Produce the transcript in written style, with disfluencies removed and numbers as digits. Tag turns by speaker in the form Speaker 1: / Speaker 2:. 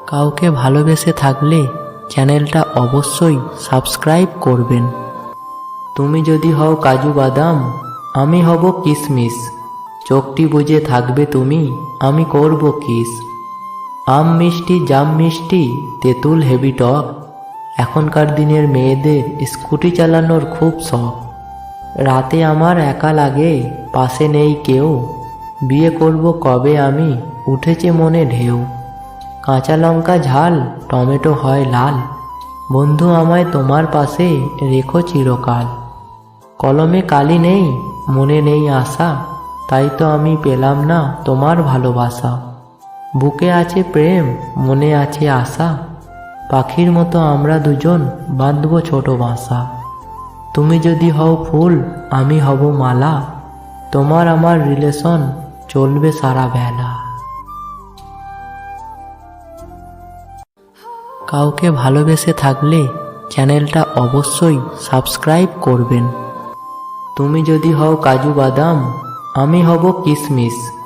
Speaker 1: কাউকে ভালোবেসে থাকলে চ্যানেলটা অবশ্যই সাবস্ক্রাইব করবেন। তুমি যদি হও কাজু বাদাম, আমি হব কিশমিশ। চোখটি বুজে থাকবে তুমি, আমি করব কিস। আম মিষ্টি জাম মিষ্টি তেঁতুল হেভি টক। এখনকার দিনের মেয়েদের স্কুটি চালানোর খুব শখ। রাতে আমার একা লাগে, পাশে নেই কেউ। বিয়ে করব কবে আমি, উঠেছে মনে ঢেউ। কাঁচা লঙ্কা ঝাল, টমেটো হয় লাল। বন্ধু আমায় তোমার পাশে রেখো চিরকাল। কলমে কালি নেই, মনে নেই আশা, তাই তো আমি পেলাম না তোমার ভালোবাসা। বুকে আছে প্রেম, মনে আছে আশা, পাখির মতো আমরা দুজন বাঁধব ছোট বাসা। তুমি যদি হও ফুল, আমি হব মালা, তোমার আমার রিলেশন চলবে সারা বেলা। কাউকে ভালোবেসে থাকলে চ্যানেলটা অবশ্যই সাবস্ক্রাইব করবেন। তুমি যদি হও কাজু বাদাম, আমি হব কিশমিশ।